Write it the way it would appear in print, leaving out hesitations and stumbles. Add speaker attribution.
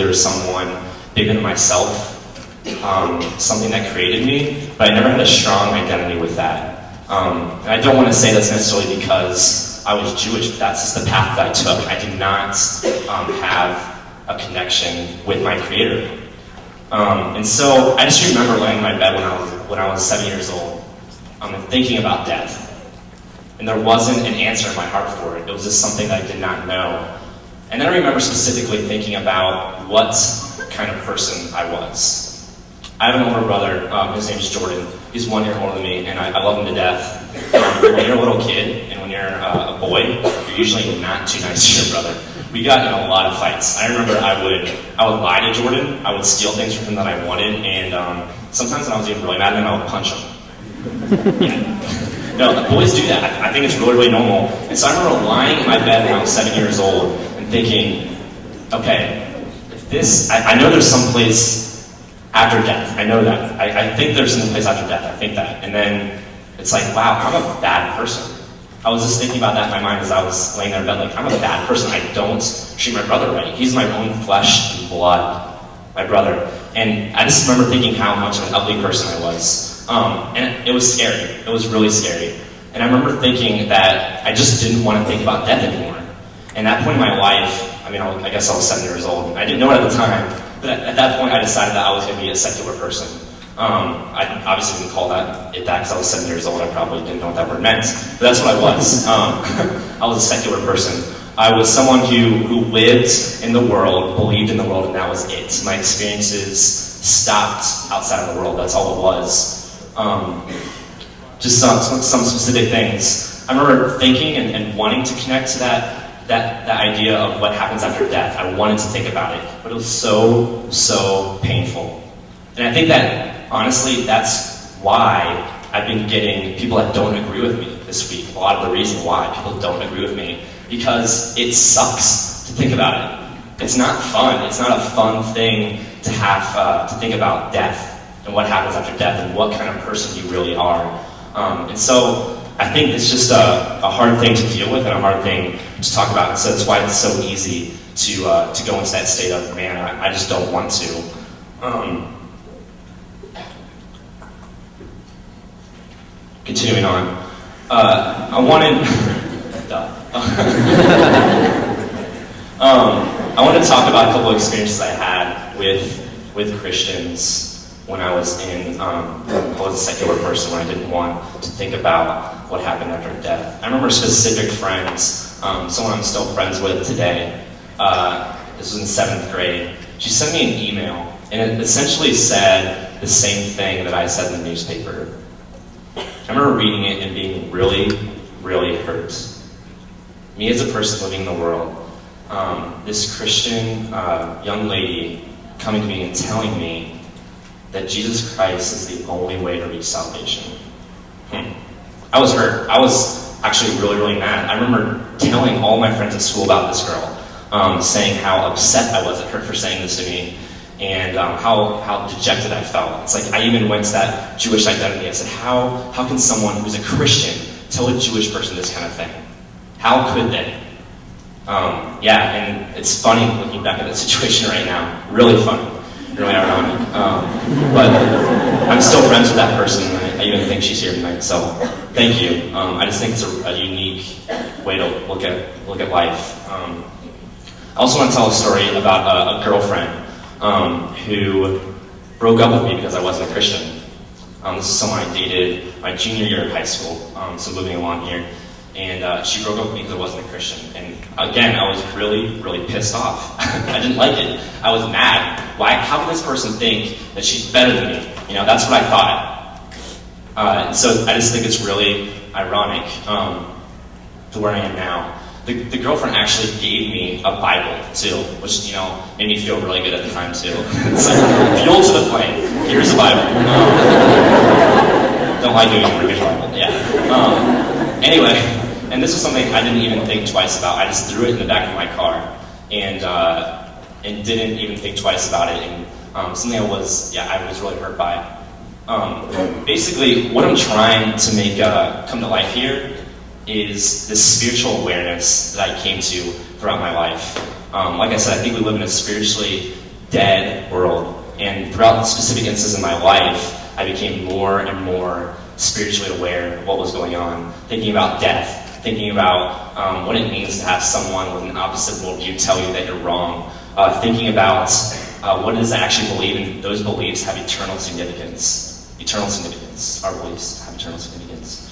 Speaker 1: there was someone bigger than myself, something that created me, but I never had a strong identity with that. And I don't want to say that's necessarily because I was Jewish, but that's just the path that I took. I did not have a connection with my Creator. And so I just remember laying in my bed when I was 7 years old, and thinking about death. And there wasn't an answer in my heart for it. It was just something that I did not know. And then I remember specifically thinking about what kind of person I was. I have an older brother, his name's Jordan. He's 1 year older than me, and I love him to death. When you're a little kid, and when you're a boy, you're usually not too nice to your brother. We got in a lot of fights. I remember I would lie to Jordan, I would steal things from him that I wanted, and sometimes when I was even really mad at him, I would punch him. Yeah. No, boys do that. I think it's really, really normal. And so I remember lying in my bed when I was 7 years old and thinking, okay, if this, I know there's some place after death. I know that. I think there's some place after death. I think that. And then it's like, wow, I'm a bad person. I was just thinking about that in my mind as I was laying there in bed, like, I'm a bad person. I don't treat my brother right. He's my own flesh and blood, my brother. And I just remember thinking how much of an ugly person I was. And it was scary. It was really scary. And I remember thinking that I just didn't want to think about death anymore. And at that point in my life, I mean, I guess I was 7 years old. I didn't know it at the time, but at that point I decided that I was going to be a secular person. I obviously didn't call it that because I was 7 years old. I probably didn't know what that word meant, but that's what I was. I was a secular person. I was someone who lived in the world, believed in the world, and that was it. My experiences stopped outside of the world. That's all it was. Just some specific things. I remember thinking and wanting to connect to that idea of what happens after death. I wanted to think about it, but it was so painful. And I think that, honestly, that's why I've been getting people that don't agree with me this week. A lot of the reason why people don't agree with me, because it sucks to think about it. It's not fun. It's not a fun thing to have to think about death and what happens after death and what kind of person you really are. And so I think it's just a hard thing to deal with and a hard thing to talk about. And so that's why it's so easy to go into that state of, man, I just don't want to. Continuing on, I wanted to talk about a couple of experiences I had with Christians when I was a secular person, when I didn't want to think about what happened after death. I remember specific friends, someone I'm still friends with today. This was in 7th grade. She sent me an email, and it essentially said the same thing that I said in the newspaper. I remember reading it and being really, really hurt. Me as a person living in the world, this Christian young lady coming to me and telling me that Jesus Christ is the only way to reach salvation. I was hurt. I was actually really, really mad. I remember telling all my friends at school about this girl, saying how upset I was at her for saying this to me, and how dejected I felt. It's like I even went to that Jewish identity. I said, how can someone who's a Christian tell a Jewish person this kind of thing? How could they? Yeah, and it's funny looking back at that situation right now. Really funny. Really ironic. But I'm still friends with that person. I even think she's here tonight, so thank you. I just think it's a unique way to look at life. I also want to tell a story about a girlfriend who broke up with me because I wasn't a Christian. This is someone I dated my junior year of high school, so moving along here. And she broke up with me because I wasn't a Christian. And again, I was really, really pissed off. I didn't like it. I was mad. Why? How can this person think that she's better than me? You know, that's what I thought. So I just think it's really ironic to where I am now. The girlfriend actually gave me a Bible, too, which, you know, made me feel really good at the time, too. It's like, fuel to the flame. Here's a Bible. Don't like doing it, read Bible. Yeah. Anyway, and this was something I didn't even think twice about. I just threw it in the back of my car and didn't even think twice about it. And something I was really hurt by. Basically, what I'm trying to make come to life here is this spiritual awareness that I came to throughout my life. Like I said, I think we live in a spiritually dead world. And throughout specific instances in my life, I became more and more spiritually aware of what was going on, thinking about death, thinking about what it means to have someone with an opposite worldview tell you that you're wrong, thinking about what it is I actually believe, and those beliefs have eternal significance. Eternal significance. Our beliefs have eternal significance.